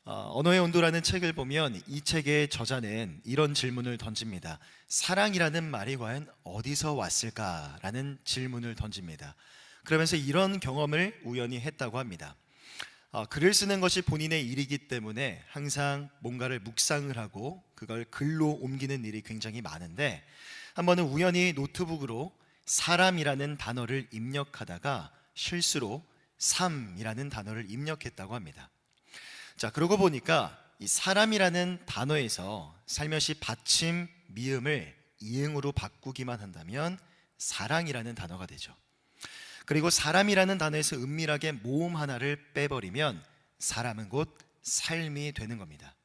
언어의 온도라는 책을 보면 이 책의 저자는 이런 질문을 던집니다. 사랑이라는 말이 과연 어디서 왔을까라는 질문을 던집니다. 그러면서 이런 경험을 우연히 했다고 합니다. 글을 쓰는 것이 본인의 일이기 때문에 항상 뭔가를 묵상을 하고 그걸 글로 옮기는 일이 굉장히 많은데, 한 번은 우연히 노트북으로 사람이라는 단어를 입력하다가 실수로 삶이라는 단어를 입력했다고 합니다. 자, 그러고 보니까 이 사람이라는 단어에서 살며시 받침 미음을 이응으로 바꾸기만 한다면 사랑이라는 단어가 되죠. 그리고 사람이라는 단어에서 은밀하게 모음 하나를 빼버리면 사람은 곧 삶이 되는 겁니다.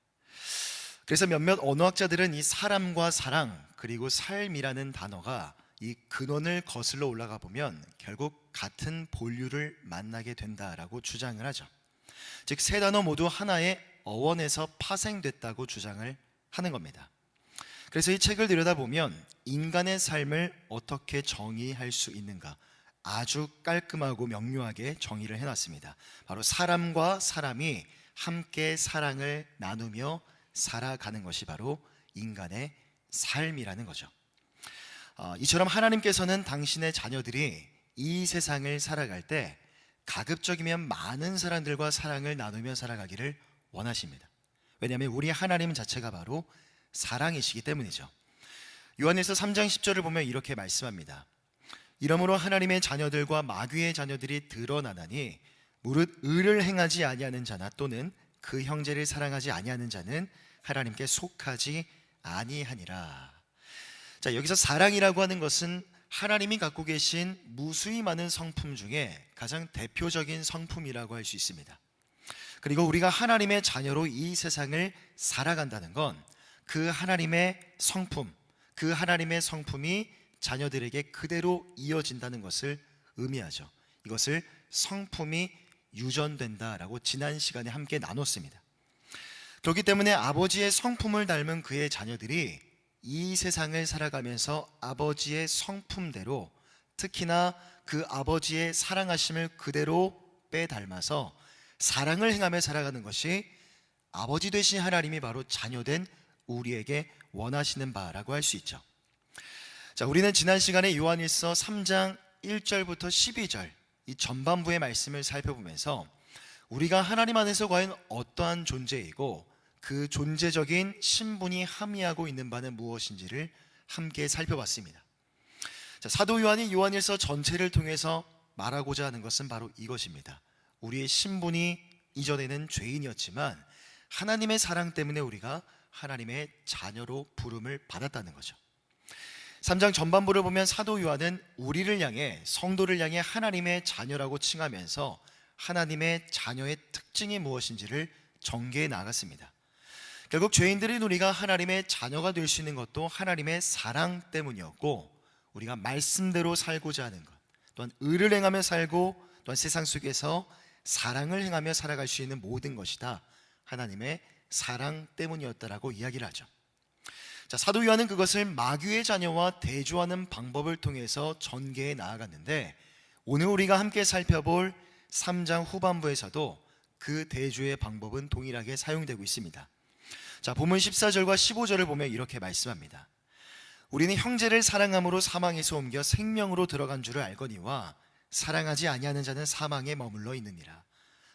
그래서 몇몇 언어학자들은 이 사람과 사랑 그리고 삶이라는 단어가 이 근원을 거슬러 올라가 보면 결국 같은 본류를 만나게 된다라고 주장을 하죠. 즉, 세 단어 모두 하나의 어원에서 파생됐다고 주장을 하는 겁니다. 그래서 이 책을 들여다보면 인간의 삶을 어떻게 정의할 수 있는가 아주 깔끔하고 명료하게 정의를 해놨습니다. 바로 사람과 사람이 함께 사랑을 나누며 살아가는 것이 바로 인간의 삶이라는 거죠. 이처럼 하나님께서는 당신의 자녀들이 이 세상을 살아갈 때 가급적이면 많은 사람들과 사랑을 나누며 살아가기를 원하십니다. 왜냐하면 우리 하나님 자체가 바로 사랑이시기 때문이죠. 요한일서 3장 10절을 보면 이렇게 말씀합니다. 이러므로 하나님의 자녀들과 마귀의 자녀들이 드러나나니 무릇 의를 행하지 아니하는 자나 또는 그 형제를 사랑하지 아니하는 자는 하나님께 속하지 아니하니라. 자, 여기서 사랑이라고 하는 것은 하나님이 갖고 계신 무수히 많은 성품 중에 가장 대표적인 성품이라고 할 수 있습니다. 그리고 우리가 하나님의 자녀로 이 세상을 살아간다는 건 그 하나님의 성품, 그 하나님의 성품이 자녀들에게 그대로 이어진다는 것을 의미하죠. 이것을 성품이 유전된다라고 지난 시간에 함께 나눴습니다. 그렇기 때문에 아버지의 성품을 닮은 그의 자녀들이 이 세상을 살아가면서 아버지의 성품대로, 특히나 그 아버지의 사랑하심을 그대로 빼닮아서 사랑을 행하며 살아가는 것이 아버지 되신 하나님이 바로 자녀된 우리에게 원하시는 바라고 할 수 있죠. 자, 우리는 지난 시간에 요한일서 3장 1절부터 12절 이 전반부의 말씀을 살펴보면서 우리가 하나님 안에서 과연 어떠한 존재이고 그 존재적인 신분이 함의하고 있는 바는 무엇인지를 함께 살펴봤습니다. 자, 사도 요한이 요한일서 전체를 통해서 말하고자 하는 것은 바로 이것입니다. 우리의 신분이 이전에는 죄인이었지만 하나님의 사랑 때문에 우리가 하나님의 자녀로 부름을 받았다는 거죠. 3장 전반부를 보면 사도 요한은 우리를 향해, 성도를 향해 하나님의 자녀라고 칭하면서 하나님의 자녀의 특징이 무엇인지를 전개해 나갔습니다. 결국 죄인들인 우리가 하나님의 자녀가 될 수 있는 것도 하나님의 사랑 때문이었고, 우리가 말씀대로 살고자 하는 것, 또한 의를 행하며 살고 또한 세상 속에서 사랑을 행하며 살아갈 수 있는 모든 것이 다 하나님의 사랑 때문이었다라고 이야기를 하죠. 자, 사도 요한은 그것을 마귀의 자녀와 대조하는 방법을 통해서 전개해 나아갔는데, 오늘 우리가 함께 살펴볼 3장 후반부에서도 그 대조의 방법은 동일하게 사용되고 있습니다. 자, 본문 14절과 15절을 보면 이렇게 말씀합니다. 우리는 형제를 사랑함으로 사망에서 옮겨 생명으로 들어간 줄을 알거니와 사랑하지 아니하는 자는 사망에 머물러 있느니라.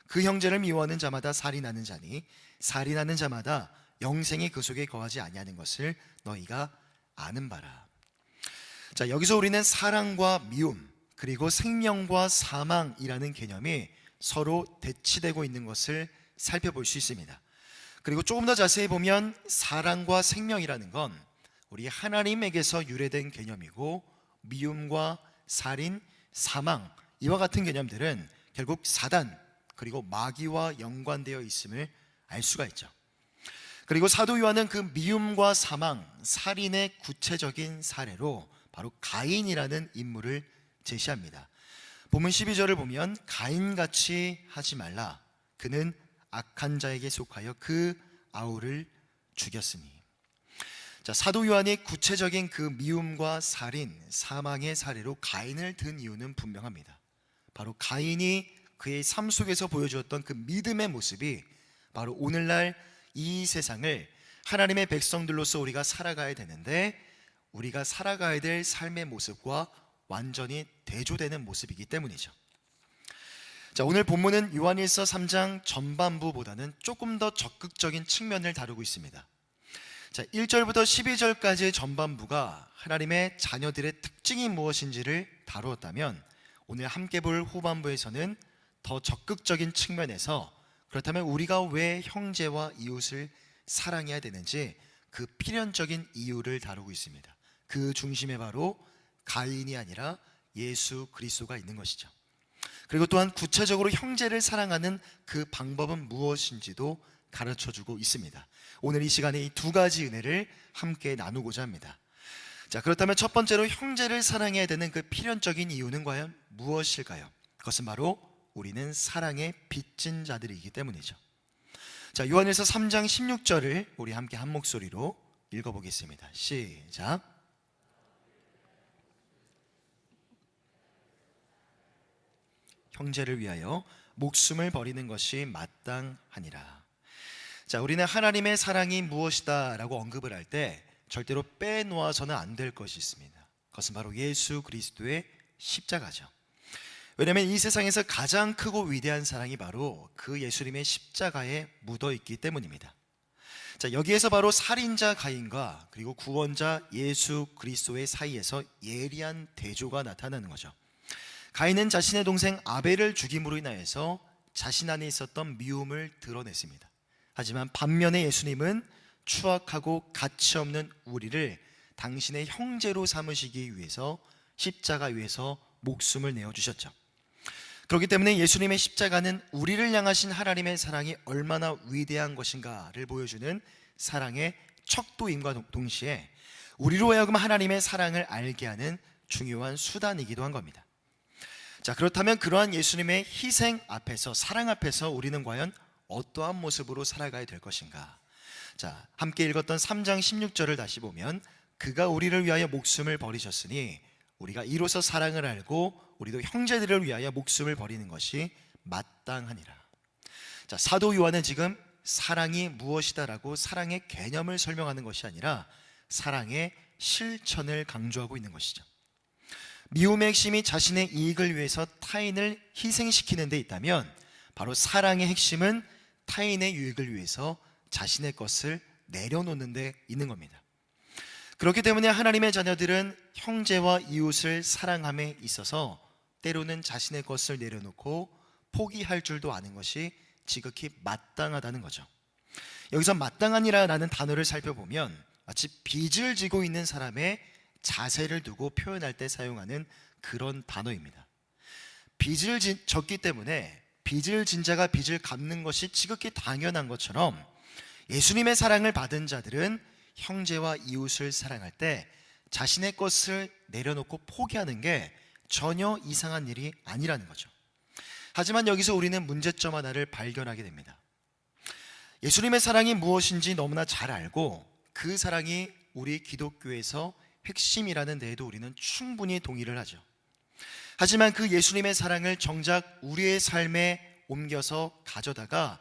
그 형제를 미워하는 자마다 살인하는 자니 살인하는 자마다 영생이 그 속에 거하지 아니하는 것을 너희가 아는 바라. 자, 여기서 우리는 사랑과 미움 그리고 생명과 사망이라는 개념이 서로 대치되고 있는 것을 살펴볼 수 있습니다. 그리고 조금 더 자세히 보면 사랑과 생명이라는 건 우리 하나님에게서 유래된 개념이고, 미움과 살인, 사망 이와 같은 개념들은 결국 사단 그리고 마귀와 연관되어 있음을 알 수가 있죠. 그리고 사도 요한은 그 미움과 사망, 살인의 구체적인 사례로 바로 가인이라는 인물을 제시합니다. 본문 12절을 보면 가인같이 하지 말라. 그는 악한 자에게 속하여 그 아우를 죽였으니. 자, 사도 요한이 구체적인 그 미움과 살인, 사망의 사례로 가인을 든 이유는 분명합니다. 바로 가인이 그의 삶 속에서 보여주었던 그 믿음의 모습이 바로 오늘날 이 세상을 하나님의 백성들로서 우리가 살아가야 되는데, 우리가 살아가야 될 삶의 모습과 완전히 대조되는 모습이기 때문이죠. 자, 오늘 본문은 요한일서 3장 전반부보다는 조금 더 적극적인 측면을 다루고 있습니다. 자, 1절부터 12절까지의 전반부가 하나님의 자녀들의 특징이 무엇인지를 다루었다면, 오늘 함께 볼 후반부에서는 더 적극적인 측면에서 그렇다면 우리가 왜 형제와 이웃을 사랑해야 되는지 그 필연적인 이유를 다루고 있습니다. 그 중심에 바로 가인이 아니라 예수 그리스도가 있는 것이죠. 그리고 또한 구체적으로 형제를 사랑하는 그 방법은 무엇인지도 가르쳐주고 있습니다. 오늘 이 시간에 이 두 가지 은혜를 함께 나누고자 합니다. 자, 그렇다면 첫 번째로 형제를 사랑해야 되는 그 필연적인 이유는 과연 무엇일까요? 그것은 바로 우리는 사랑에 빚진 자들이기 때문이죠. 자, 요한일서 3장 16절을 우리 함께 한 목소리로 읽어보겠습니다. 시작. 형제를 위하여 목숨을 버리는 것이 마땅하니라. 자, 우리는 하나님의 사랑이 무엇이다 라고 언급을 할 때 절대로 빼놓아서는 안 될 것이 있습니다. 그것은 바로 예수 그리스도의 십자가죠. 왜냐하면 이 세상에서 가장 크고 위대한 사랑이 바로 그 예수님의 십자가에 묻어 있기 때문입니다. 자, 여기에서 바로 살인자 가인과 그리고 구원자 예수 그리스도의 사이에서 예리한 대조가 나타나는 거죠. 가인은 자신의 동생 아벨을 죽임으로 인하여서 자신 안에 있었던 미움을 드러냈습니다. 하지만 반면에 예수님은 추악하고 가치 없는 우리를 당신의 형제로 삼으시기 위해서 십자가 위에서 목숨을 내어주셨죠. 그렇기 때문에 예수님의 십자가는 우리를 향하신 하나님의 사랑이 얼마나 위대한 것인가를 보여주는 사랑의 척도임과 동시에 우리로 하여금 하나님의 사랑을 알게 하는 중요한 수단이기도 한 겁니다. 자, 그렇다면 그러한 예수님의 희생 앞에서, 사랑 앞에서 우리는 과연 어떠한 모습으로 살아가야 될 것인가? 자, 함께 읽었던 3장 16절을 다시 보면, 그가 우리를 위하여 목숨을 버리셨으니 우리가 이로써 사랑을 알고 우리도 형제들을 위하여 목숨을 버리는 것이 마땅하니라. 자, 사도 요한은 지금 사랑이 무엇이다라고 사랑의 개념을 설명하는 것이 아니라 사랑의 실천을 강조하고 있는 것이죠. 미움의 핵심이 자신의 이익을 위해서 타인을 희생시키는 데 있다면, 바로 사랑의 핵심은 타인의 유익을 위해서 자신의 것을 내려놓는 데 있는 겁니다. 그렇기 때문에 하나님의 자녀들은 형제와 이웃을 사랑함에 있어서 때로는 자신의 것을 내려놓고 포기할 줄도 아는 것이 지극히 마땅하다는 거죠. 여기서 마땅하니라라는 단어를 살펴보면 마치 빚을 지고 있는 사람의 자세를 두고 표현할 때 사용하는 그런 단어입니다. 빚을 졌기 때문에 빚을 진 자가 빚을 갚는 것이 지극히 당연한 것처럼, 예수님의 사랑을 받은 자들은 형제와 이웃을 사랑할 때 자신의 것을 내려놓고 포기하는 게 전혀 이상한 일이 아니라는 거죠. 하지만 여기서 우리는 문제점 하나를 발견하게 됩니다. 예수님의 사랑이 무엇인지 너무나 잘 알고 그 사랑이 우리 기독교에서 핵심이라는 데에도 우리는 충분히 동의를 하죠. 하지만 그 예수님의 사랑을 정작 우리의 삶에 옮겨서 가져다가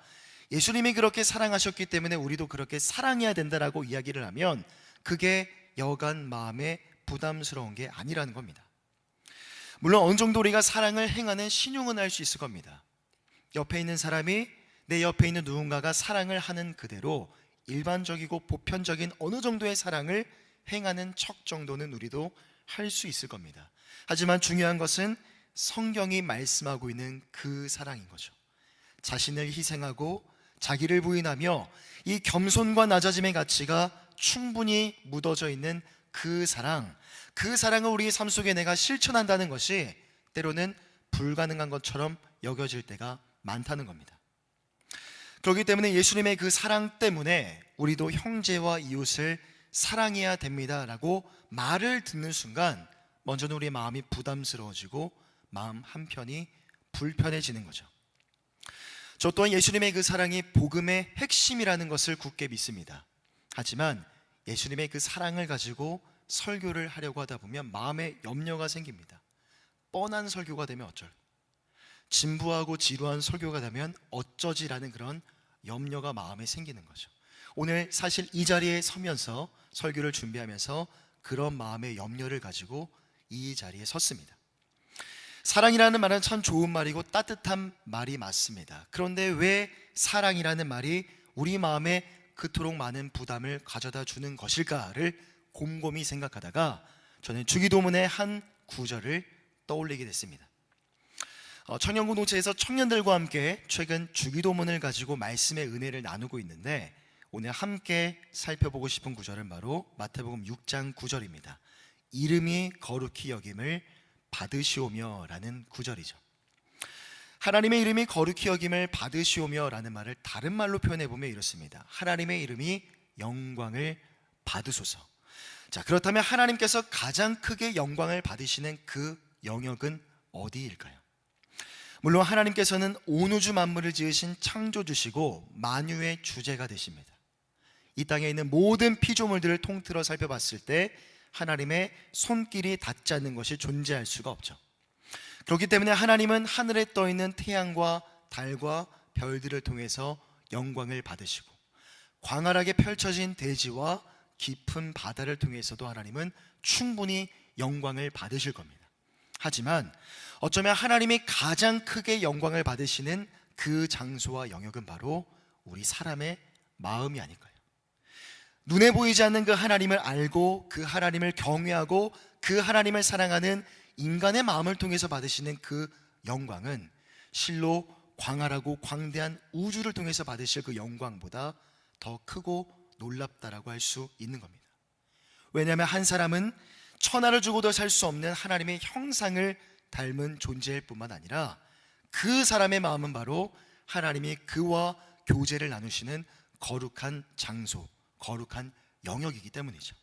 예수님이 그렇게 사랑하셨기 때문에 우리도 그렇게 사랑해야 된다라고 이야기를 하면 그게 여간 마음에 부담스러운 게 아니라는 겁니다. 물론 어느 정도 우리가 사랑을 행하는 신용은 할 수 있을 겁니다. 옆에 있는 사람이, 내 옆에 있는 누군가가 사랑을 하는 그대로 일반적이고 보편적인 어느 정도의 사랑을 행하는 척 정도는 우리도 할 수 있을 겁니다. 하지만 중요한 것은 성경이 말씀하고 있는 그 사랑인 거죠. 자신을 희생하고 자기를 부인하며 이 겸손과 낮아짐의 가치가 충분히 묻어져 있는 그 사랑, 그 사랑을 우리의 삶 속에 내가 실천한다는 것이 때로는 불가능한 것처럼 여겨질 때가 많다는 겁니다. 그렇기 때문에 예수님의 그 사랑 때문에 우리도 형제와 이웃을 사랑해야 됩니다라고 말을 듣는 순간 먼저는 우리의 마음이 부담스러워지고 마음 한편이 불편해지는 거죠. 저 또한 예수님의 그 사랑이 복음의 핵심이라는 것을 굳게 믿습니다. 하지만 예수님의 그 사랑을 가지고 설교를 하려고 하다 보면 마음에 염려가 생깁니다. 뻔한 설교가 되면 어쩔, 진부하고 지루한 설교가 되면 어쩌지라는 그런 염려가 마음에 생기는 거죠. 오늘 사실 이 자리에 서면서 설교를 준비하면서 그런 마음의 염려를 가지고 이 자리에 섰습니다. 사랑이라는 말은 참 좋은 말이고 따뜻한 말이 맞습니다. 그런데 왜 사랑이라는 말이 우리 마음에 그토록 많은 부담을 가져다 주는 것일까를 곰곰이 생각하다가 저는 주기도문의 한 구절을 떠올리게 됐습니다. 청년공동체에서 청년들과 함께 최근 주기도문을 가지고 말씀의 은혜를 나누고 있는데, 오늘 함께 살펴보고 싶은 구절은 바로 마태복음 6장 9절입니다. 이름이 거룩히 여김을 받으시오며 라는 구절이죠. 하나님의 이름이 거룩히 여김을 받으시오며 라는 말을 다른 말로 표현해 보면 이렇습니다. 하나님의 이름이 영광을 받으소서. 자, 그렇다면 하나님께서 가장 크게 영광을 받으시는 그 영역은 어디일까요? 물론 하나님께서는 온 우주 만물을 지으신 창조주시고 만유의 주제가 되십니다. 이 땅에 있는 모든 피조물들을 통틀어 살펴봤을 때 하나님의 손길이 닿지 않는 것이 존재할 수가 없죠. 그렇기 때문에 하나님은 하늘에 떠있는 태양과 달과 별들을 통해서 영광을 받으시고, 광활하게 펼쳐진 대지와 깊은 바다를 통해서도 하나님은 충분히 영광을 받으실 겁니다. 하지만 어쩌면 하나님이 가장 크게 영광을 받으시는 그 장소와 영역은 바로 우리 사람의 마음이 아닐까요? 눈에 보이지 않는 그 하나님을 알고 그 하나님을 경외하고 그 하나님을 사랑하는 인간의 마음을 통해서 받으시는 그 영광은 실로 광활하고 광대한 우주를 통해서 받으실 그 영광보다 더 크고 놀랍다라고 할 수 있는 겁니다. 왜냐하면 한 사람은 천하를 주고도 살 수 없는 하나님의 형상을 닮은 존재일 뿐만 아니라 그 사람의 마음은 바로 하나님이 그와 교제를 나누시는 거룩한 장소, 거룩한 영역이기 때문이죠.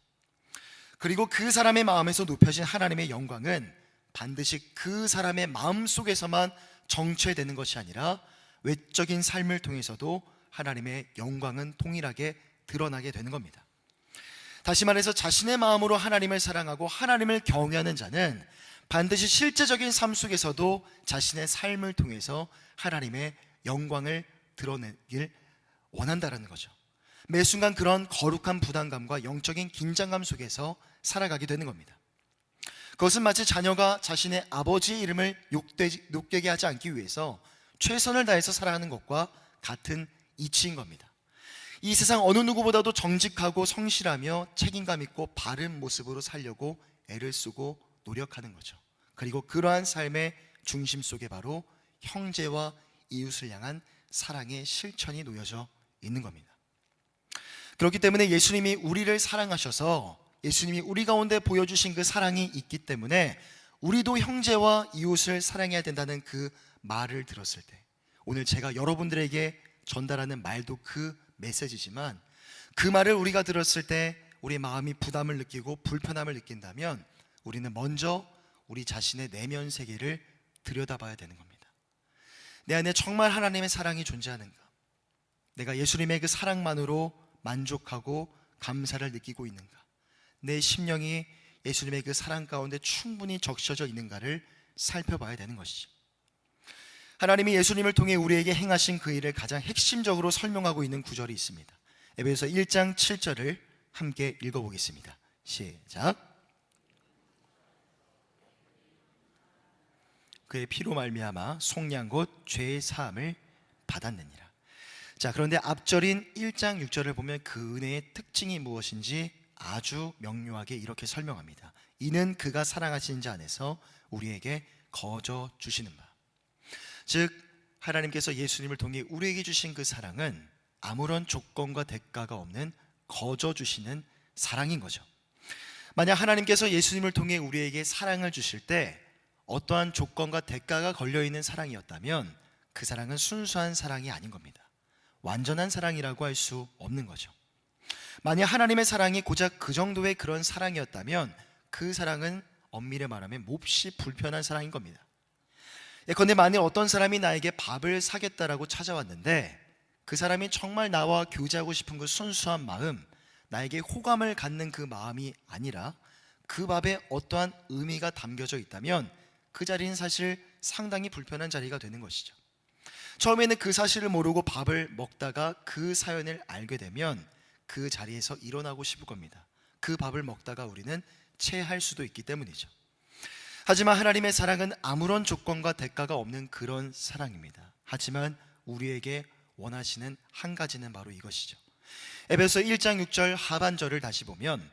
그리고 그 사람의 마음에서 높여진 하나님의 영광은 반드시 그 사람의 마음 속에서만 정체되는 것이 아니라 외적인 삶을 통해서도 하나님의 영광은 동일하게 드러나게 되는 겁니다. 다시 말해서 자신의 마음으로 하나님을 사랑하고 하나님을 경외하는 자는 반드시 실제적인 삶 속에서도 자신의 삶을 통해서 하나님의 영광을 드러내길 원한다는 거죠. 매 순간 그런 거룩한 부담감과 영적인 긴장감 속에서 살아가게 되는 겁니다. 그것은 마치 자녀가 자신의 아버지의 이름을 욕되게 하지 않기 위해서 최선을 다해서 살아가는 것과 같은 이치인 겁니다. 이 세상 어느 누구보다도 정직하고 성실하며 책임감 있고 바른 모습으로 살려고 애를 쓰고 노력하는 거죠. 그리고 그러한 삶의 중심 속에 바로 형제와 이웃을 향한 사랑의 실천이 놓여져 있는 겁니다. 그렇기 때문에 예수님이 우리를 사랑하셔서 예수님이 우리 가운데 보여주신 그 사랑이 있기 때문에 우리도 형제와 이웃을 사랑해야 된다는 그 말을 들었을 때, 오늘 제가 여러분들에게 전달하는 말도 그 메시지지만, 그 말을 우리가 들었을 때 우리 마음이 부담을 느끼고 불편함을 느낀다면 우리는 먼저 우리 자신의 내면 세계를 들여다봐야 되는 겁니다. 내 안에 정말 하나님의 사랑이 존재하는가? 내가 예수님의 그 사랑만으로 만족하고 감사를 느끼고 있는가? 내 심령이 예수님의 그 사랑 가운데 충분히 적셔져 있는가를 살펴봐야 되는 것이죠. 하나님이 예수님을 통해 우리에게 행하신 그 일을 가장 핵심적으로 설명하고 있는 구절이 있습니다. 에베소서 1장 7절을 함께 읽어보겠습니다. 시작. 그의 피로 말미암아 속량 곧 죄의 사함을 받았느니라. 자, 그런데 앞절인 1장 6절을 보면 그 은혜의 특징이 무엇인지 아주 명료하게 이렇게 설명합니다. 이는 그가 사랑하신 자 안에서 우리에게 거저 주시는 바. 즉 하나님께서 예수님을 통해 우리에게 주신 그 사랑은 아무런 조건과 대가가 없는 거저 주시는 사랑인 거죠. 만약 하나님께서 예수님을 통해 우리에게 사랑을 주실 때 어떠한 조건과 대가가 걸려있는 사랑이었다면 그 사랑은 순수한 사랑이 아닌 겁니다. 완전한 사랑이라고 할 수 없는 거죠. 만약 하나님의 사랑이 고작 그 정도의 그런 사랑이었다면 그 사랑은 엄밀히 말하면 몹시 불편한 사랑인 겁니다. 예컨대 만일 어떤 사람이 나에게 밥을 사겠다라고 찾아왔는데 그 사람이 정말 나와 교제하고 싶은 그 순수한 마음, 나에게 호감을 갖는 그 마음이 아니라 그 밥에 어떠한 의미가 담겨져 있다면 그 자리는 사실 상당히 불편한 자리가 되는 것이죠. 처음에는 그 사실을 모르고 밥을 먹다가 그 사연을 알게 되면 그 자리에서 일어나고 싶을 겁니다. 그 밥을 먹다가 우리는 체할 수도 있기 때문이죠. 하지만 하나님의 사랑은 아무런 조건과 대가가 없는 그런 사랑입니다. 하지만 우리에게 원하시는 한 가지는 바로 이것이죠. 에베소 1장 6절 하반절을 다시 보면,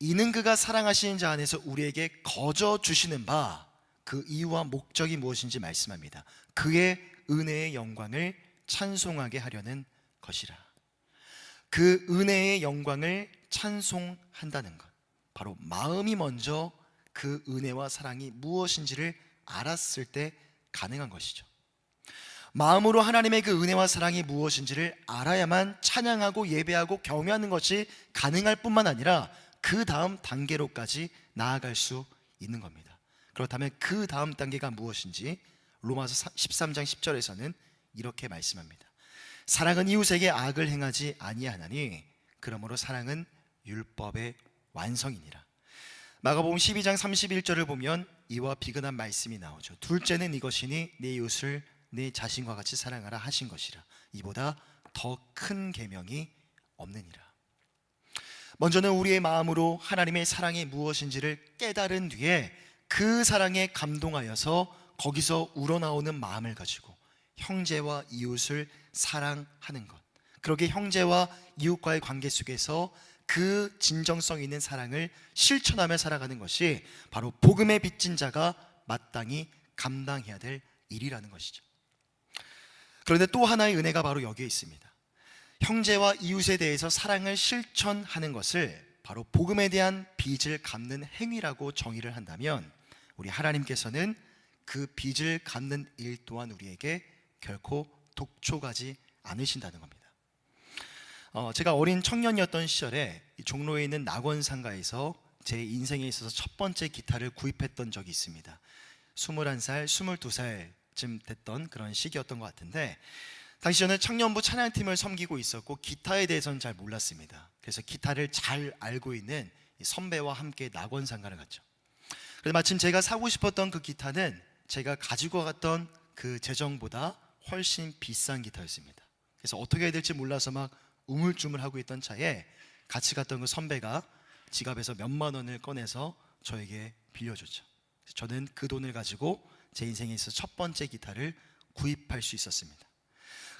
이는 그가 사랑하시는 자 안에서 우리에게 거저 주시는 바 그 이유와 목적이 무엇인지 말씀합니다. 그의 은혜의 영광을 찬송하게 하려는 것이라. 그 은혜의 영광을 찬송한다는 것, 바로 마음이 먼저 그 은혜와 사랑이 무엇인지를 알았을 때 가능한 것이죠. 마음으로 하나님의 그 은혜와 사랑이 무엇인지를 알아야만 찬양하고 예배하고 경외하는 것이 가능할 뿐만 아니라 그 다음 단계로까지 나아갈 수 있는 겁니다. 그렇다면 그 다음 단계가 무엇인지 로마서 13장 10절에서는 이렇게 말씀합니다. 사랑은 이웃에게 악을 행하지 아니하나니 그러므로 사랑은 율법의 완성이니라. 마가복음 12장 31절을 보면 이와 비근한 말씀이 나오죠. 둘째는 이것이니 내 이웃을 내 자신과 같이 사랑하라 하신 것이라. 이보다 더 큰 계명이 없느니라. 먼저는 우리의 마음으로 하나님의 사랑이 무엇인지를 깨달은 뒤에 그 사랑에 감동하여서 거기서 우러나오는 마음을 가지고 형제와 이웃을 사랑하는 것, 그렇게 형제와 이웃과의 관계 속에서 그 진정성 있는 사랑을 실천하며 살아가는 것이 바로 복음의 빚진 자가 마땅히 감당해야 될 일이라는 것이죠. 그런데 또 하나의 은혜가 바로 여기에 있습니다. 형제와 이웃에 대해서 사랑을 실천하는 것을 바로 복음에 대한 빚을 갚는 행위라고 정의를 한다면, 우리 하나님께서는 그 빚을 갚는 일 또한 우리에게 결코 독촉하지 않으신다는 겁니다. 제가 어린 청년이었던 시절에 종로에 있는 낙원상가에서 제 인생에 있어서 첫 번째 기타를 구입했던 적이 있습니다. 21살, 22살쯤 됐던 그런 시기였던 것 같은데, 당시 저는 청년부 찬양팀을 섬기고 있었고 기타에 대해서는 잘 몰랐습니다. 그래서 기타를 잘 알고 있는 선배와 함께 낙원상가를 갔죠. 그래서 마침 제가 사고 싶었던 그 기타는 제가 가지고 갔던 그 재정보다 훨씬 비싼 기타였습니다. 그래서 어떻게 해야 될지 몰라서 막 우물쭈물하고 있던 차에 같이 갔던 그 선배가 지갑에서 몇만 원을 꺼내서 저에게 빌려줬죠. 저는 그 돈을 가지고 제 인생에 있어서 첫 번째 기타를 구입할 수 있었습니다.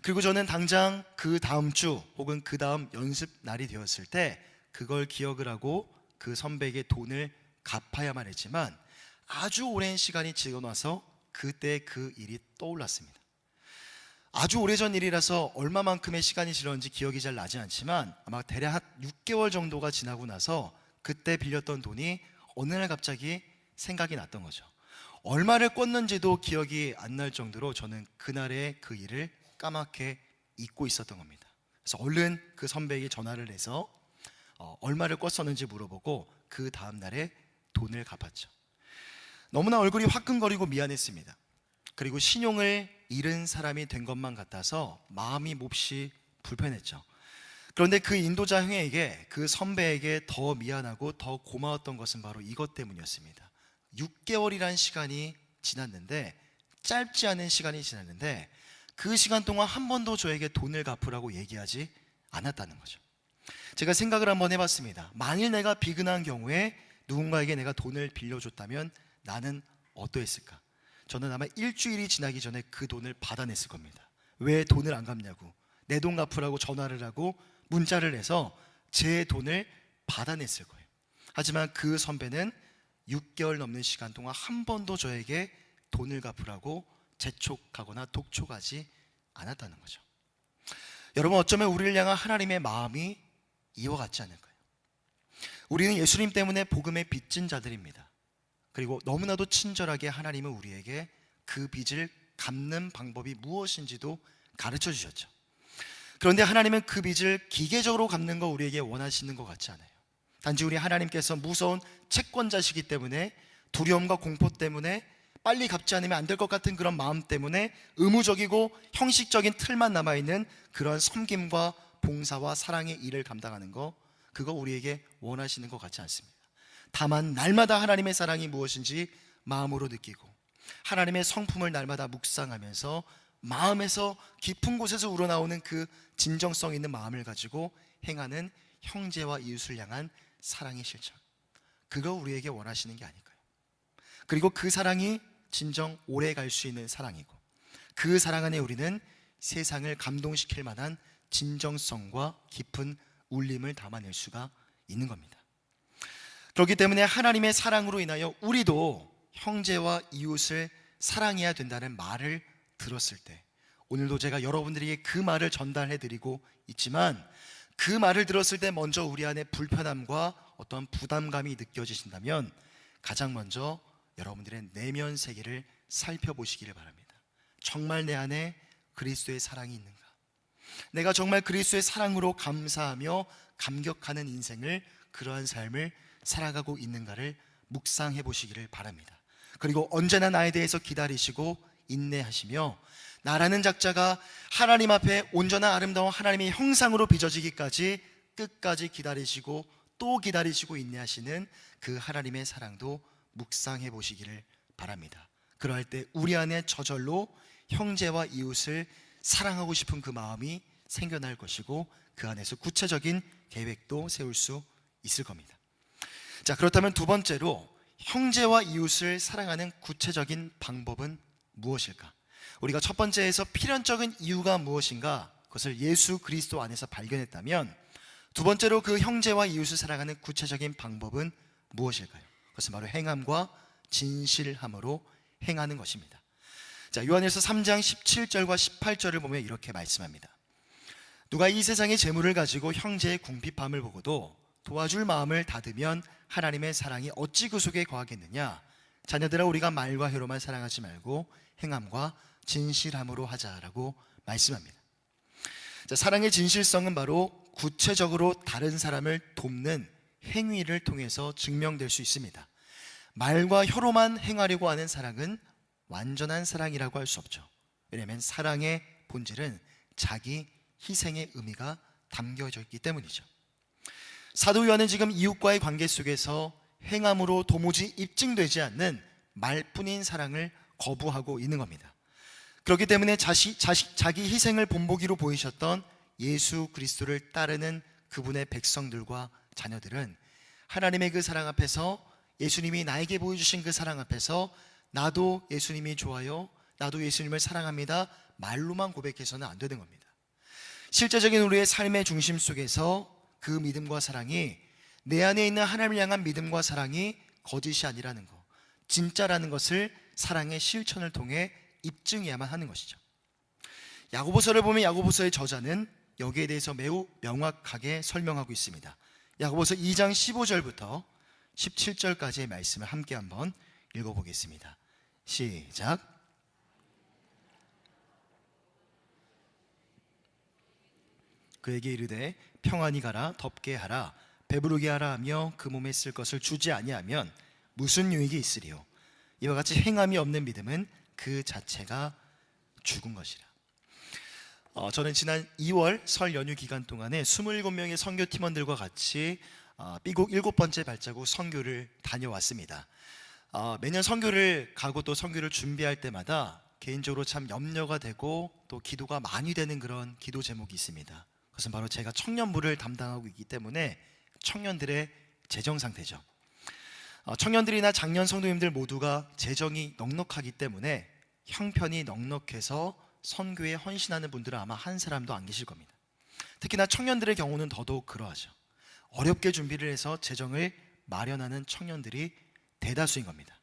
그리고 저는 당장 그 다음 주 혹은 그 다음 연습 날이 되었을 때 그걸 기억을 하고 그 선배에게 돈을 갚아야만 했지만, 아주 오랜 시간이 지나고 나서 그때 그 일이 떠올랐습니다. 아주 오래전 일이라서 얼마만큼의 시간이 지났는지 기억이 잘 나지 않지만 아마 대략 한 6개월 정도가 지나고 나서 그때 빌렸던 돈이 어느 날 갑자기 생각이 났던 거죠. 얼마를 꿨는지도 기억이 안 날 정도로 저는 그날의 그 일을 까맣게 잊고 있었던 겁니다. 그래서 얼른 그 선배에게 전화를 해서 얼마를 꿨었는지 물어보고 그 다음 날에 돈을 갚았죠. 너무나 얼굴이 화끈거리고 미안했습니다. 그리고 신용을 잃은 사람이 된 것만 같아서 마음이 몹시 불편했죠. 그런데 그 인도자 형에게, 그 선배에게 더 미안하고 더 고마웠던 것은 바로 이것 때문이었습니다. 6개월이란 시간이 지났는데, 짧지 않은 시간이 지났는데 그 시간 동안 한 번도 저에게 돈을 갚으라고 얘기하지 않았다는 거죠. 제가 생각을 한번 해봤습니다. 만일 내가 비근한 경우에 누군가에게 내가 돈을 빌려줬다면 나는 어떠했을까? 저는 아마 일주일이 지나기 전에 그 돈을 받아냈을 겁니다. 왜 돈을 안 갚냐고, 내 돈 갚으라고 전화를 하고 문자를 해서 제 돈을 받아냈을 거예요. 하지만 그 선배는 6개월 넘는 시간 동안 한 번도 저에게 돈을 갚으라고 재촉하거나 독촉하지 않았다는 거죠. 여러분, 어쩌면 우리를 향한 하나님의 마음이 이와 같지 않을까요? 우리는 예수님 때문에 복음의 빚진 자들입니다. 그리고 너무나도 친절하게 하나님은 우리에게 그 빚을 갚는 방법이 무엇인지도 가르쳐 주셨죠. 그런데 하나님은 그 빚을 기계적으로 갚는 거 우리에게 원하시는 것 같지 않아요. 단지 우리 하나님께서 무서운 채권자시기 때문에, 두려움과 공포 때문에, 빨리 갚지 않으면 안 될 것 같은 그런 마음 때문에 의무적이고 형식적인 틀만 남아있는 그런 섬김과 봉사와 사랑의 일을 감당하는 거, 그거 우리에게 원하시는 것 같지 않습니다. 다만 날마다 하나님의 사랑이 무엇인지 마음으로 느끼고 하나님의 성품을 날마다 묵상하면서 마음에서 깊은 곳에서 우러나오는 그 진정성 있는 마음을 가지고 행하는 형제와 이웃을 향한 사랑의 실천, 그거 우리에게 원하시는 게 아닐까요? 그리고 그 사랑이 진정 오래 갈 수 있는 사랑이고, 그 사랑 안에 우리는 세상을 감동시킬 만한 진정성과 깊은 울림을 담아낼 수가 있는 겁니다. 그렇기 때문에 하나님의 사랑으로 인하여 우리도 형제와 이웃을 사랑해야 된다는 말을 들었을 때, 오늘도 제가 여러분들에게 그 말을 전달해 드리고 있지만, 그 말을 들었을 때 먼저 우리 안에 불편함과 어떤 부담감이 느껴지신다면 가장 먼저 여러분들의 내면 세계를 살펴보시기를 바랍니다. 정말 내 안에 그리스도의 사랑이 있는가? 내가 정말 그리스도의 사랑으로 감사하며 감격하는 인생을, 그러한 삶을 살아가고 있는가를 묵상해 보시기를 바랍니다. 그리고 언제나 나에 대해서 기다리시고 인내하시며, 나라는 작자가 하나님 앞에 온전한 아름다운 하나님의 형상으로 빚어지기까지 끝까지 기다리시고 또 기다리시고 인내하시는 그 하나님의 사랑도 묵상해 보시기를 바랍니다. 그러할 때 우리 안에 저절로 형제와 이웃을 사랑하고 싶은 그 마음이 생겨날 것이고, 그 안에서 구체적인 계획도 세울 수 있을 겁니다. 자, 그렇다면 두 번째로 형제와 이웃을 사랑하는 구체적인 방법은 무엇일까? 우리가 첫 번째에서 필연적인 이유가 무엇인가, 그것을 예수 그리스도 안에서 발견했다면, 두 번째로 그 형제와 이웃을 사랑하는 구체적인 방법은 무엇일까요? 그것은 바로 행함과 진실함으로 행하는 것입니다. 자, 요한일서 3장 17절과 18절을 보면 이렇게 말씀합니다. 누가 이 세상의 재물을 가지고 형제의 궁핍함을 보고도 도와줄 마음을 닫으면 하나님의 사랑이 어찌 그 속에 거하겠느냐? 자녀들아, 우리가 말과 혀로만 사랑하지 말고 행함과 진실함으로 하자라고 말씀합니다. 자, 사랑의 진실성은 바로 구체적으로 다른 사람을 돕는 행위를 통해서 증명될 수 있습니다. 말과 혀로만 행하려고 하는 사랑은 완전한 사랑이라고 할 수 없죠. 왜냐하면 사랑의 본질은 자기 희생의 의미가 담겨져 있기 때문이죠. 사도 요한은 지금 이웃과의 관계 속에서 행함으로 도무지 입증되지 않는 말뿐인 사랑을 거부하고 있는 겁니다. 그렇기 때문에 자기 희생을 본보기로 보이셨던 예수 그리스도를 따르는 그분의 백성들과 자녀들은 하나님의 그 사랑 앞에서, 예수님이 나에게 보여주신 그 사랑 앞에서 나도 예수님이 좋아요, 나도 예수님을 사랑합니다, 말로만 고백해서는 안 되는 겁니다. 실제적인 우리의 삶의 중심 속에서 그 믿음과 사랑이, 내 안에 있는 하나님을 향한 믿음과 사랑이 거짓이 아니라는 것, 진짜라는 것을 사랑의 실천을 통해 입증해야만 하는 것이죠. 야고보서를 보면 야고보서의 저자는 여기에 대해서 매우 명확하게 설명하고 있습니다. 야고보서 2장 15절부터 17절까지의 말씀을 함께 한번 읽어보겠습니다. 시작. 그에게 이르되 평안히 가라, 덥게 하라, 배부르게 하라 하며 그 몸에 쓸 것을 주지 아니하면 무슨 유익이 있으리요? 이와 같이 행함이 없는 믿음은 그 자체가 죽은 것이라. 저는 지난 2월 설 연휴 기간 동안에 27명의 선교 팀원들과 같이 미국 7번째 발자국 선교를 다녀왔습니다. 매년 선교를 가고 또 선교를 준비할 때마다 개인적으로 참 염려가 되고 또 기도가 많이 되는 그런 기도 제목이 있습니다. 그것은 바로 제가 청년부를 담당하고 있기 때문에 청년들의 재정 상태죠. 청년들이나 장년 성도님들 모두가 재정이 넉넉하기 때문에 형편이 넉넉해서 선교에 헌신하는 분들은 아마 한 사람도 안 계실 겁니다. 특히나 청년들의 경우는 더더욱 그러하죠. 어렵게 준비를 해서 재정을 마련하는 청년들이 대다수인 겁니다.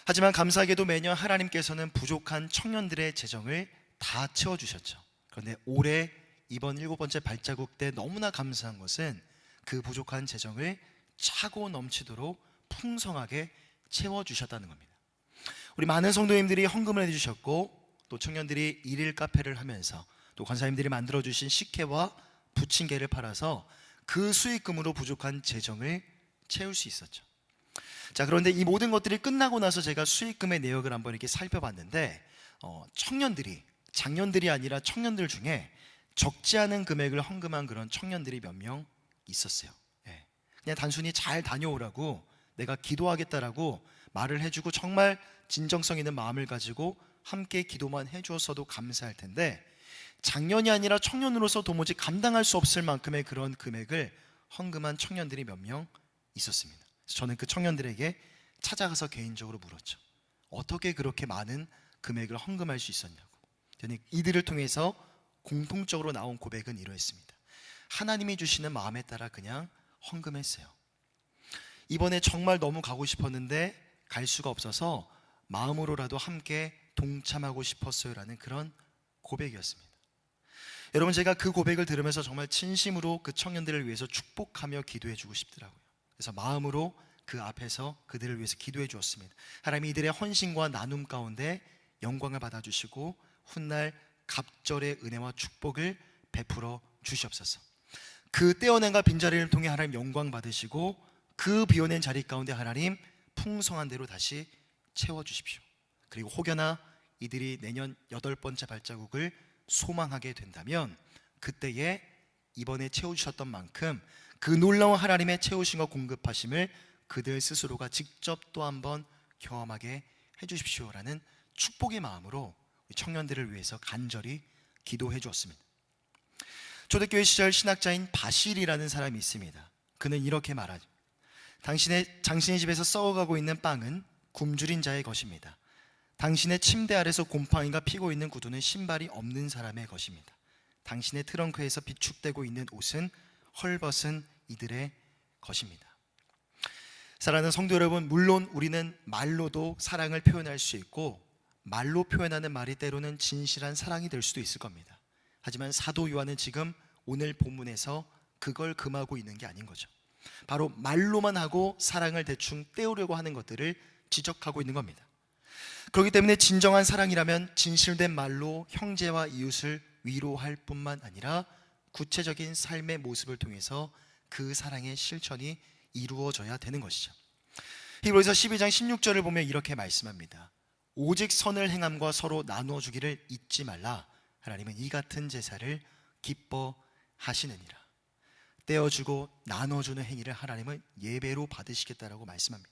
하지만 감사하게도 매년 하나님께서는 부족한 청년들의 재정을 다 채워주셨죠. 그런데 올해 이번 7번째 발자국 때 너무나 감사한 것은 그 부족한 재정을 차고 넘치도록 풍성하게 채워주셨다는 겁니다. 우리 많은 성도님들이 헌금을 해주셨고, 또 청년들이 일일 카페를 하면서, 또 권사님들이 만들어주신 식혜와 부침개를 팔아서 그 수익금으로 부족한 재정을 채울 수 있었죠. 자, 그런데 이 모든 것들이 끝나고 나서 제가 수익금의 내역을 한번 이렇게 살펴봤는데, 청년들이, 장년들이 아니라 청년들 중에 적지 않은 금액을 헌금한 그런 청년들이 몇 명 있었어요. 그냥 단순히 잘 다녀오라고 내가 기도하겠다라고 말을 해주고 정말 진정성 있는 마음을 가지고 함께 기도만 해주었어도 감사할 텐데 장년이 아니라 청년으로서 도무지 감당할 수 없을 만큼의 그런 금액을 헌금한 청년들이 몇 명 있었습니다. 그래서 저는 그 청년들에게 찾아가서 개인적으로 물었죠. 어떻게 그렇게 많은 금액을 헌금할 수 있었냐고. 이들을 통해서 공통적으로 나온 고백은 이러했습니다. 하나님이 주시는 마음에 따라 그냥 헌금했어요. 이번에 정말 너무 가고 싶었는데 갈 수가 없어서 마음으로라도 함께 동참하고 싶었어요 라는 그런 고백이었습니다. 여러분, 제가 그 고백을 들으면서 정말 진심으로 그 청년들을 위해서 축복하며 기도해 주고 싶더라고요. 그래서 마음으로 그 앞에서 그들을 위해서 기도해 주었습니다. 하나님이 이들의 헌신과 나눔 가운데 영광을 받아주시고 훗날 갑절의 은혜와 축복을 베풀어 주시옵소서. 그 떼어낸과 빈자리를 통해 하나님 영광 받으시고 그 비워낸 자리 가운데 하나님 풍성한 대로 다시 채워주십시오. 그리고 혹여나 이들이 내년 8번째 발자국을 소망하게 된다면 그때에 이번에 채워주셨던 만큼 그 놀라운 하나님의 채우심과 공급하심을 그들 스스로가 직접 또 한번 경험하게 해주십시오라는 축복의 마음으로 청년들을 위해서 간절히 기도해 주었습니다. 초대교회 시절 신학자인 바실이라는 사람이 있습니다. 그는 이렇게 말하죠. 당신의 집에서 썩어가고 있는 빵은 굶주린 자의 것입니다. 당신의 침대 아래서 곰팡이가 피고 있는 구두는 신발이 없는 사람의 것입니다. 당신의 트렁크에서 비축되고 있는 옷은 헐벗은 이들의 것입니다. 사랑하는 성도 여러분, 물론 우리는 말로도 사랑을 표현할 수 있고 말로 표현하는 말이 때로는 진실한 사랑이 될 수도 있을 겁니다. 하지만 사도 요한은 지금 오늘 본문에서 그걸 금하고 있는 게 아닌 거죠. 바로 말로만 하고 사랑을 대충 때우려고 하는 것들을 지적하고 있는 겁니다. 그렇기 때문에 진정한 사랑이라면 진실된 말로 형제와 이웃을 위로할 뿐만 아니라 구체적인 삶의 모습을 통해서 그 사랑의 실천이 이루어져야 되는 것이죠. 히브리서 12장 16절을 보면 이렇게 말씀합니다. 오직 선을 행함과 서로 나누어 주기를 잊지 말라. 하나님은 이 같은 제사를 기뻐하시느니라. 떼어주고 나눠주는 행위를 하나님은 예배로 받으시겠다라고 말씀합니다.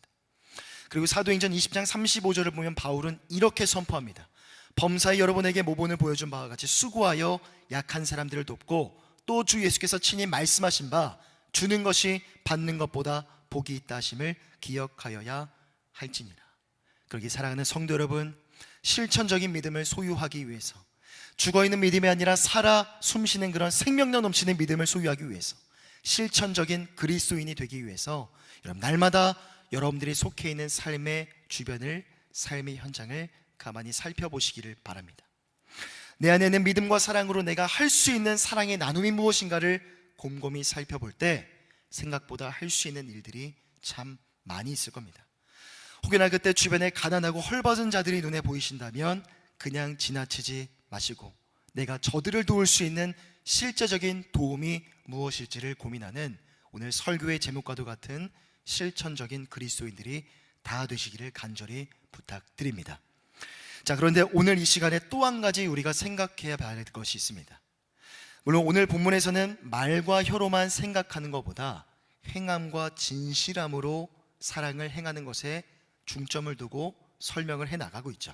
그리고 사도행전 20장 35절을 보면 바울은 이렇게 선포합니다. 범사에 여러분에게 모본을 보여준 바와 같이 수고하여 약한 사람들을 돕고 또 주 예수께서 친히 말씀하신 바 주는 것이 받는 것보다 복이 있다 하심을 기억하여야 할지니라. 그러기 사랑하는 성도 여러분, 실천적인 믿음을 소유하기 위해서, 죽어있는 믿음이 아니라 살아 숨쉬는 그런 생명력 넘치는 믿음을 소유하기 위해서, 실천적인 그리스도인이 되기 위해서 여러분 날마다 여러분들이 속해 있는 삶의 주변을, 삶의 현장을 가만히 살펴보시기를 바랍니다. 내 안에 있는 믿음과 사랑으로 내가 할 수 있는 사랑의 나눔이 무엇인가를 곰곰이 살펴볼 때 생각보다 할 수 있는 일들이 참 많이 있을 겁니다. 혹여나 그때 주변에 가난하고 헐벗은 자들이 눈에 보이신다면 그냥 지나치지 마시고 내가 저들을 도울 수 있는 실제적인 도움이 무엇일지를 고민하는 오늘 설교의 제목과도 같은 실천적인 그리스도인들이 다 되시기를 간절히 부탁드립니다. 자, 그런데 오늘 이 시간에 또 한 가지 우리가 생각해야 할 것이 있습니다. 물론 오늘 본문에서는 말과 혀로만 생각하는 것보다 행함과 진실함으로 사랑을 행하는 것에 중점을 두고 설명을 해 나가고 있죠.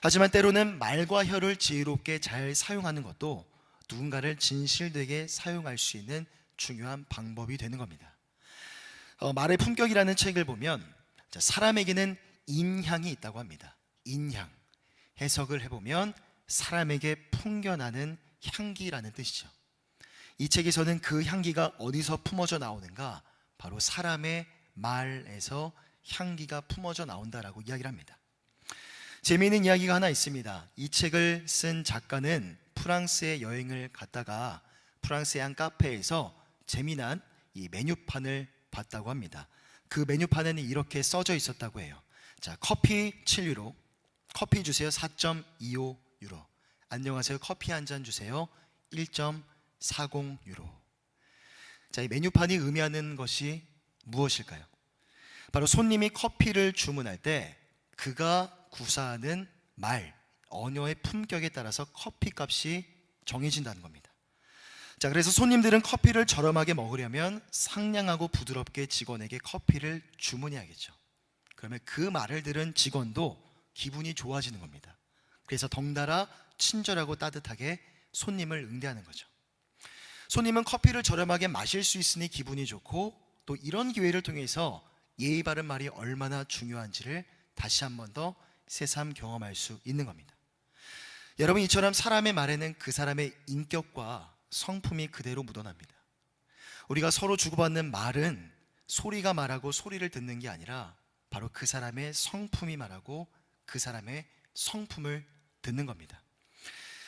하지만 때로는 말과 혀를 지혜롭게 잘 사용하는 것도 누군가를 진실되게 사용할 수 있는 중요한 방법이 되는 겁니다. 말의 품격이라는 책을 보면 사람에게는 인향이 있다고 합니다. 인향, 해석을 해보면 사람에게 풍겨나는 향기라는 뜻이죠. 이 책에서는 그 향기가 어디서 품어져 나오는가? 바로 사람의 말에서 향기가 품어져 나온다라고 이야기를 합니다. 재미있는 이야기가 하나 있습니다. 이 책을 쓴 작가는 프랑스에 여행을 갔다가 프랑스의 한 카페에서 재미난 이 메뉴판을 봤다고 합니다. 그 메뉴판에는 이렇게 써져 있었다고 해요. 자, 커피 7유로, 커피 주세요 4.25유로, 안녕하세요 커피 한 잔 주세요 1.40유로. 자, 이 메뉴판이 의미하는 것이 무엇일까요? 바로 손님이 커피를 주문할 때 그가 구사하는 말, 언어의 품격에 따라서 커피 값이 정해진다는 겁니다. 자, 그래서 손님들은 커피를 저렴하게 먹으려면 상냥하고 부드럽게 직원에게 커피를 주문해야겠죠. 그러면 그 말을 들은 직원도 기분이 좋아지는 겁니다. 그래서 덩달아 친절하고 따뜻하게 손님을 응대하는 거죠. 손님은 커피를 저렴하게 마실 수 있으니 기분이 좋고, 또 이런 기회를 통해서 예의 바른 말이 얼마나 중요한지를 다시 한 번 더 새삼 경험할 수 있는 겁니다. 여러분, 이처럼 사람의 말에는 그 사람의 인격과 성품이 그대로 묻어납니다. 우리가 서로 주고받는 말은 소리가 말하고 소리를 듣는 게 아니라 바로 그 사람의 성품이 말하고 그 사람의 성품을 듣는 겁니다.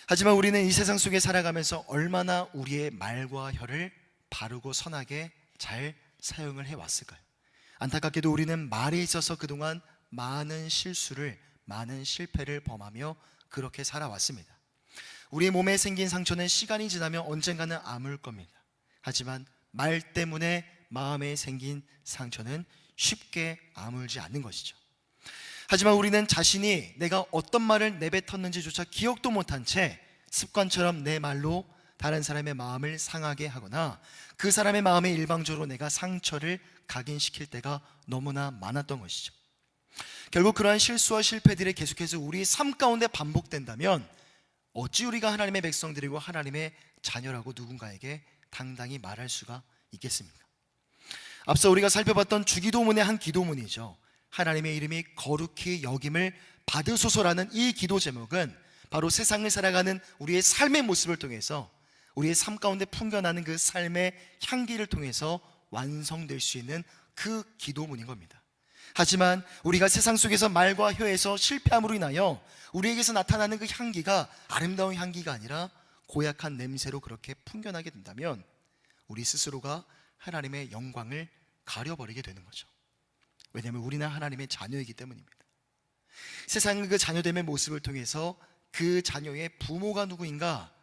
하지만 우리는 이 세상 속에 살아가면서 얼마나 우리의 말과 혀를 바르고 선하게 잘 사용을 해왔을까요? 안타깝게도 우리는 말에 있어서 그동안 많은 실수를, 많은 실패를 범하며 그렇게 살아왔습니다. 우리의 몸에 생긴 상처는 시간이 지나면 언젠가는 아물 겁니다. 하지만 말 때문에 마음에 생긴 상처는 쉽게 아물지 않는 것이죠. 하지만 우리는 자신이 내가 어떤 말을 내뱉었는지조차 기억도 못한 채 습관처럼 내 말로 다른 사람의 마음을 상하게 하거나 그 사람의 마음에 일방적으로 내가 상처를 각인시킬 때가 너무나 많았던 것이죠. 결국 그러한 실수와 실패들이 계속해서 우리 삶 가운데 반복된다면 어찌 우리가 하나님의 백성들이고 하나님의 자녀라고 누군가에게 당당히 말할 수가 있겠습니까? 앞서 우리가 살펴봤던 주기도문의 한 기도문이죠. 하나님의 이름이 거룩히 여김을 받으소서라는 이 기도 제목은 바로 세상을 살아가는 우리의 삶의 모습을 통해서 우리의 삶 가운데 풍겨나는 그 삶의 향기를 통해서 완성될 수 있는 그 기도문인 겁니다. 하지만 우리가 세상 속에서 말과 혀에서 실패함으로 인하여 우리에게서 나타나는 그 향기가 아름다운 향기가 아니라 고약한 냄새로 그렇게 풍겨나게 된다면 우리 스스로가 하나님의 영광을 가려버리게 되는 거죠. 왜냐하면 우리는 하나님의 자녀이기 때문입니다. 세상은 그 자녀됨의 모습을 통해서 그 자녀의 부모가 누구인가,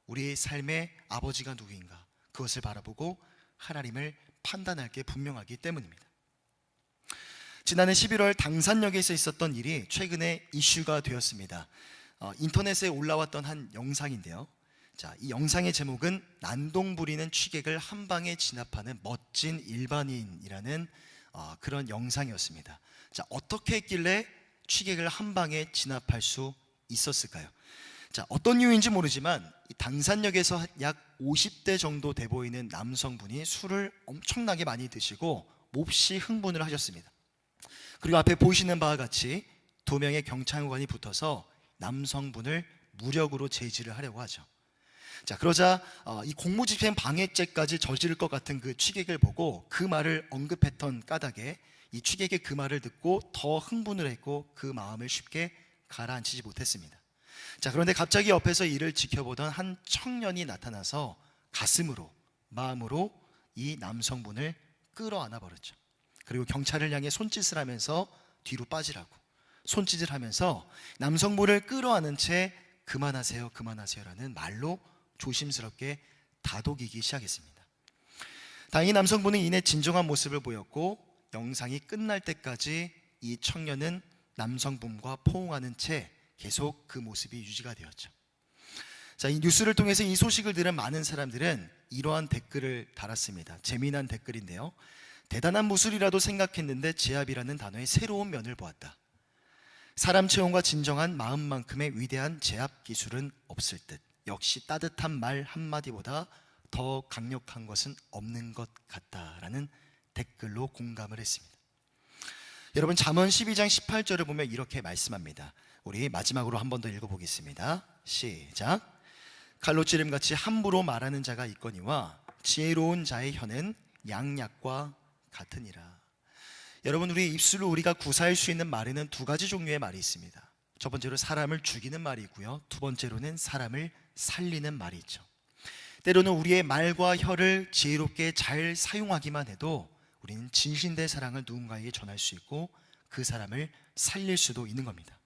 우리의 삶의 아버지가 누구인가, 그것을 바라보고 하나님을 판단할 게 분명하기 때문입니다. 지난해 11월 당산역에서 있었던 일이 최근에 이슈가 되었습니다. 인터넷에 올라왔던 한 영상인데요. 자, 이 영상의 제목은 난동 부리는 취객을 한 방에 진압하는 멋진 일반인이라는 그런 영상이었습니다. 자, 어떻게 했길래 취객을 한 방에 진압할 수 있었을까요? 자, 어떤 이유인지 모르지만 이 당산역에서 약 50대 정도 돼 보이는 남성분이 술을 엄청나게 많이 드시고 몹시 흥분을 하셨습니다. 그리고 앞에 보시는 바와 같이 2명의 경찰관이 붙어서 남성분을 무력으로 제지를 하려고 하죠. 자, 그러자 이 공무집행 방해죄까지 저지를 것 같은 그 취객을 보고 그 말을 언급했던 까닭에 이 취객의 그 말을 듣고 더 흥분을 했고 그 마음을 쉽게 가라앉히지 못했습니다. 자, 그런데 갑자기 옆에서 이를 지켜보던 한 청년이 나타나서 가슴으로, 마음으로 이 남성분을 끌어안아 버렸죠. 그리고 경찰을 향해 손짓을 하면서 뒤로 빠지라고 손짓을 하면서 남성분을 끌어안은 채 그만하세요, 그만하세요라는 말로 조심스럽게 다독이기 시작했습니다. 다행히 남성분은 이내 진정한 모습을 보였고 영상이 끝날 때까지 이 청년은 남성분과 포옹하는 채 계속 그 모습이 유지가 되었죠. 자, 이 뉴스를 통해서 이 소식을 들은 많은 사람들은 이러한 댓글을 달았습니다. 재미난 댓글인데요. 대단한 무술이라도 생각했는데 제압이라는 단어의 새로운 면을 보았다. 사람 체온과 진정한 마음만큼의 위대한 제압 기술은 없을 듯. 역시 따뜻한 말 한마디보다 더 강력한 것은 없는 것 같다라는 댓글로 공감을 했습니다. 여러분, 잠언 12장 18절을 보면 이렇게 말씀합니다. 우리 마지막으로 한 번 더 읽어보겠습니다. 시작. 칼로 찌름같이 함부로 말하는 자가 있거니와 지혜로운 자의 혀는 양약과 같으니라. 여러분, 우리 입술로 우리가 구사할 수 있는 말에는 2가지 종류의 말이 있습니다. 첫 번째로 사람을 죽이는 말이 있고요, 2번째로는 사람을 살리는 말이 있죠. 때로는 우리의 말과 혀를 지혜롭게 잘 사용하기만 해도 우리는 진실된 사랑을 누군가에게 전할 수 있고 그 사람을 살릴 수도 있는 겁니다.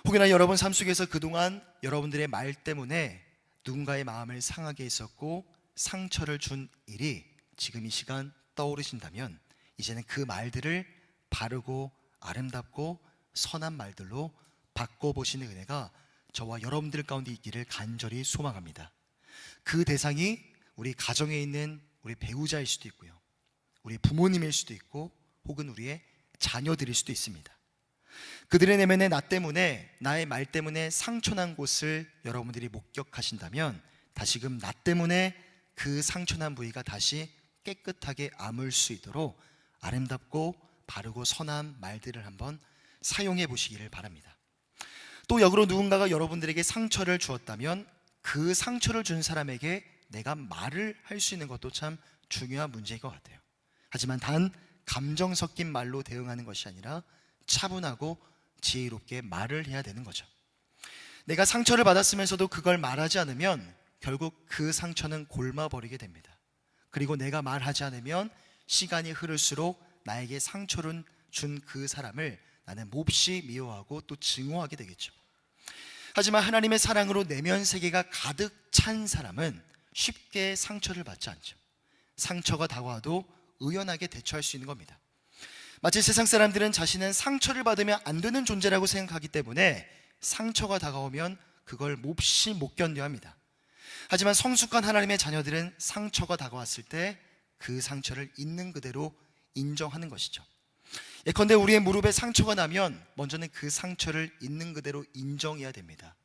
혹여나 여러분 삶 속에서 그동안 여러분들의 말 때문에 누군가의 마음을 상하게 했었고 상처를 준 일이 지금 이 시간 떠오르신다면 이제는 그 말들을 바르고 아름답고 선한 말들로 바꿔보시는 은혜가 저와 여러분들 가운데 있기를 간절히 소망합니다. 그 대상이 우리 가정에 있는 우리 배우자일 수도 있고요, 우리 부모님일 수도 있고 혹은 우리의 자녀들일 수도 있습니다. 그들의 내면에 나 때문에, 나의 말 때문에 상처난 곳을 여러분들이 목격하신다면 다시금 나 때문에 그 상처난 부위가 다시 깨끗하게 아물 수 있도록 아름답고 바르고 선한 말들을 한번 사용해 보시기를 바랍니다. 또 역으로 누군가가 여러분들에게 상처를 주었다면 그 상처를 준 사람에게 내가 말을 할 수 있는 것도 참 중요한 문제인 것 같아요. 하지만 단 감정 섞인 말로 대응하는 것이 아니라 차분하고 지혜롭게 말을 해야 되는 거죠. 내가 상처를 받았으면서도 그걸 말하지 않으면 결국 그 상처는 골마버리게 됩니다. 그리고 내가 말하지 않으면 시간이 흐를수록 나에게 상처를 준 그 사람을 나는 몹시 미워하고 또 증오하게 되겠죠. 하지만 하나님의 사랑으로 내면 세계가 가득 찬 사람은 쉽게 상처를 받지 않죠. 상처가 다가와도 의연하게 대처할 수 있는 겁니다. 마치 세상 사람들은 자신은 상처를 받으면 안 되는 존재라고 생각하기 때문에 상처가 다가오면 그걸 몹시 못 견뎌야 합니다. 하지만 성숙한 하나님의 자녀들은 상처가 다가왔을 때 그 상처를 있는 그대로 인정하는 것이죠. 예컨대 우리의 무릎에 상처가 나면 먼저는 그 상처를 있는 그대로 인정해야 됩니다.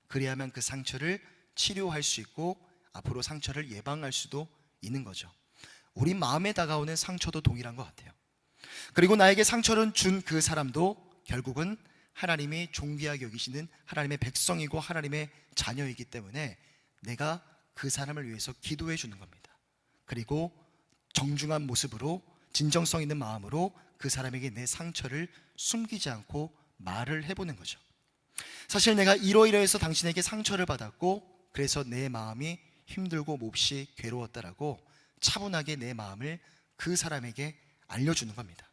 그래야만 그 상처를 치료할 수 있고 앞으로 상처를 예방할 수도 있는 거죠. 우리 마음에 다가오는 상처도 동일한 것 같아요. 그리고 나에게 상처를 준 그 사람도 결국은 하나님이 존귀하게 여기시는 하나님의 백성이고 하나님의 자녀이기 때문에 내가 그 사람을 위해서 기도해 주는 겁니다. 그리고 정중한 모습으로 진정성 있는 마음으로 그 사람에게 내 상처를 숨기지 않고 말을 해보는 거죠. 사실 내가 이러이러해서 당신에게 상처를 받았고 그래서 내 마음이 힘들고 몹시 괴로웠다라고 차분하게 내 마음을 그 사람에게 알려주는 겁니다.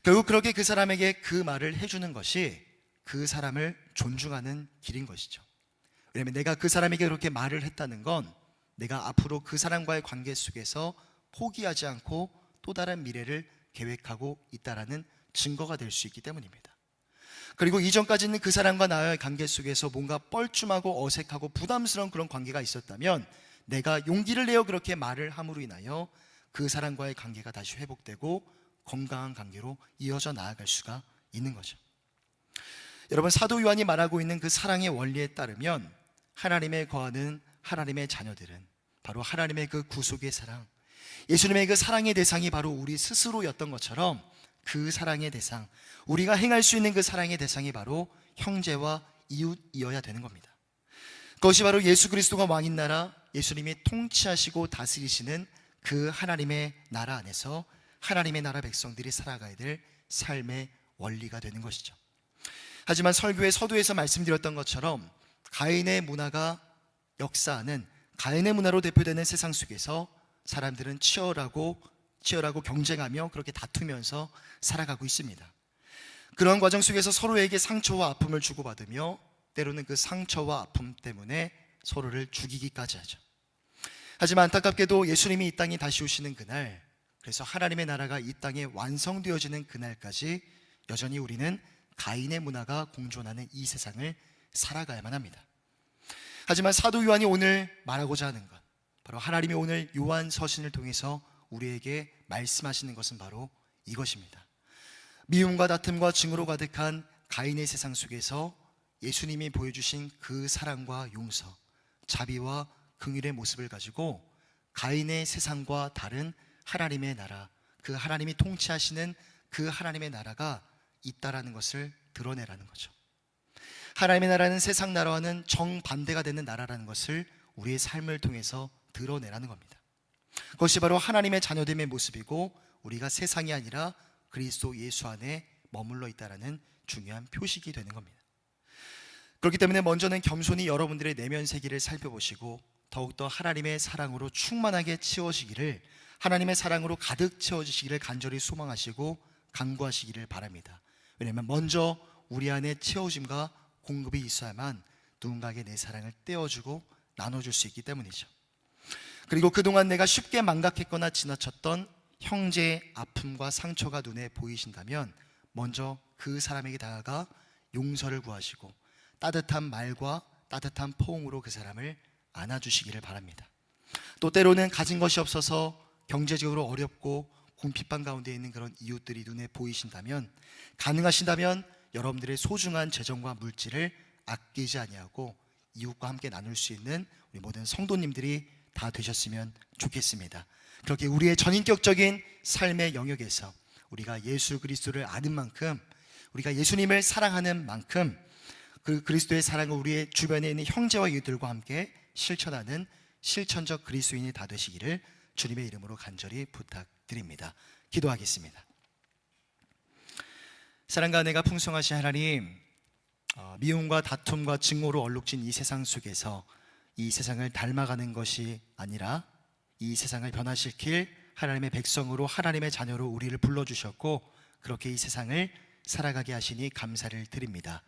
결국 그렇게 그 사람에게 그 말을 해주는 것이 그 사람을 존중하는 길인 것이죠. 왜냐하면 내가 그 사람에게 그렇게 말을 했다는 건 내가 앞으로 그 사람과의 관계 속에서 포기하지 않고 또 다른 미래를 계획하고 있다라는 증거가 될 수 있기 때문입니다. 그리고 이전까지는 그 사람과 나의 관계 속에서 뭔가 뻘쭘하고 어색하고 부담스러운 그런 관계가 있었다면 내가 용기를 내어 그렇게 말을 함으로 인하여 그 사람과의 관계가 다시 회복되고 건강한 관계로 이어져 나아갈 수가 있는 거죠. 여러분, 사도 요한이 말하고 있는 그 사랑의 원리에 따르면 하나님에 거하는 하나님의 자녀들은 바로 하나님의 그 구속의 사랑, 예수님의 그 사랑의 대상이 바로 우리 스스로였던 것처럼 그 사랑의 대상, 우리가 행할 수 있는 그 사랑의 대상이 바로 형제와 이웃이어야 되는 겁니다. 그것이 바로 예수 그리스도가 왕인 나라, 예수님이 통치하시고 다스리시는 그 하나님의 나라 안에서 하나님의 나라 백성들이 살아가야 될 삶의 원리가 되는 것이죠. 하지만 설교의 서두에서 말씀드렸던 것처럼 가인의 문화가 역사하는 가인의 문화로 대표되는 세상 속에서 사람들은 치열하고 경쟁하며 그렇게 다투면서 살아가고 있습니다. 그런 과정 속에서 서로에게 상처와 아픔을 주고받으며 때로는 그 상처와 아픔 때문에 서로를 죽이기까지 하죠. 하지만 안타깝게도 예수님이 이 땅에 다시 오시는 그날, 그래서 하나님의 나라가 이 땅에 완성되어지는 그날까지 여전히 우리는 가인의 문화가 공존하는 이 세상을 살아가야만 합니다. 하지만 사도 요한이 오늘 말하고자 하는 것, 바로 하나님이 오늘 요한 서신을 통해서 우리에게 말씀하시는 것은 바로 이것입니다. 미움과 다툼과 증오로 가득한 가인의 세상 속에서 예수님이 보여주신 그 사랑과 용서, 자비와 긍휼의 모습을 가지고 가인의 세상과 다른 하나님의 나라, 그 하나님이 통치하시는 그 하나님의 나라가 있다라는 것을 드러내라는 거죠. 하나님의 나라는 세상 나라와는 정반대가 되는 나라라는 것을 우리의 삶을 통해서 드러내라는 겁니다. 그것이 바로 하나님의 자녀됨의 모습이고 우리가 세상이 아니라 그리스도 예수 안에 머물러 있다라는 중요한 표식이 되는 겁니다. 그렇기 때문에 먼저는 겸손히 여러분들의 내면 세계를 살펴보시고 더욱더 하나님의 사랑으로 충만하게 채워지기를, 하나님의 사랑으로 가득 채워지시기를 간절히 소망하시고 간구하시기를 바랍니다. 왜냐하면 먼저 우리 안에 채워짐과 공급이 있어야만 누군가에게 내 사랑을 떼어주고 나눠줄 수 있기 때문이죠. 그리고 그동안 내가 쉽게 망각했거나 지나쳤던 형제의 아픔과 상처가 눈에 보이신다면 먼저 그 사람에게 다가가 용서를 구하시고 따뜻한 말과 따뜻한 포옹으로 그 사람을 안아주시기를 바랍니다. 또 때로는 가진 것이 없어서 경제적으로 어렵고 궁핍한 가운데 있는 그런 이웃들이 눈에 보이신다면 가능하신다면 여러분들의 소중한 재정과 물질을 아끼지 아니하고 이웃과 함께 나눌 수 있는 우리 모든 성도님들이 다 되셨으면 좋겠습니다. 그렇게 우리의 전인격적인 삶의 영역에서 우리가 예수 그리스도를 아는 만큼, 우리가 예수님을 사랑하는 만큼 그 그리스도의 사랑을 우리의 주변에 있는 형제와 이웃들과 함께 실천하는 실천적 그리스도인이 다 되시기를 주님의 이름으로 간절히 부탁드립니다. 기도하겠습니다. 사랑과 은혜가 풍성하신 하나님, 미움과 다툼과 증오로 얼룩진 이 세상 속에서 이 세상을 닮아가는 것이 아니라 이 세상을 변화시킬 하나님의 백성으로, 하나님의 자녀로 우리를 불러주셨고, 그렇게 이 세상을 살아가게 하시니 감사를 드립니다.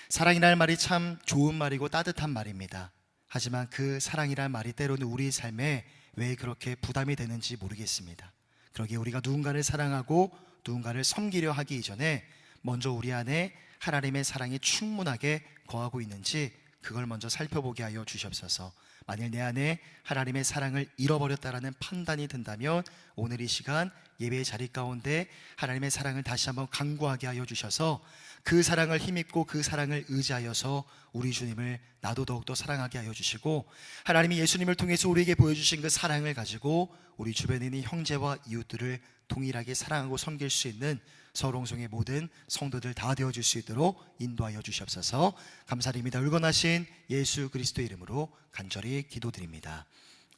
사랑이라는 말이 참 좋은 말이고 따뜻한 말입니다. 하지만 그 사랑이라는 말이 때로는 우리 삶에 왜 그렇게 부담이 되는지 모르겠습니다. 그러기에 우리가 누군가를 사랑하고 누군가를 섬기려 하기 이전에 먼저 우리 안에 하나님의 사랑이 충분하게 거하고 있는지 그걸 먼저 살펴보게 하여 주시옵소서. 만일 내 안에 하나님의 사랑을 잃어버렸다라는 판단이 든다면 오늘 이 시간 예배의 자리 가운데 하나님의 사랑을 다시 한번 간구하게 하여 주셔서 그 사랑을 힘입고 그 사랑을 의지하여서 우리 주님을 나도 더욱더 사랑하게 하여 주시고, 하나님이 예수님을 통해서 우리에게 보여주신 그 사랑을 가지고 우리 주변에 있는 형제와 이웃들을 동일하게 사랑하고 섬길 수 있는 서울홍성의 모든 성도들 다 되어줄 수 있도록 인도하여 주시옵소서. 감사드립니다. 울건하신 예수 그리스도 이름으로 간절히 기도드립니다.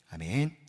아멘.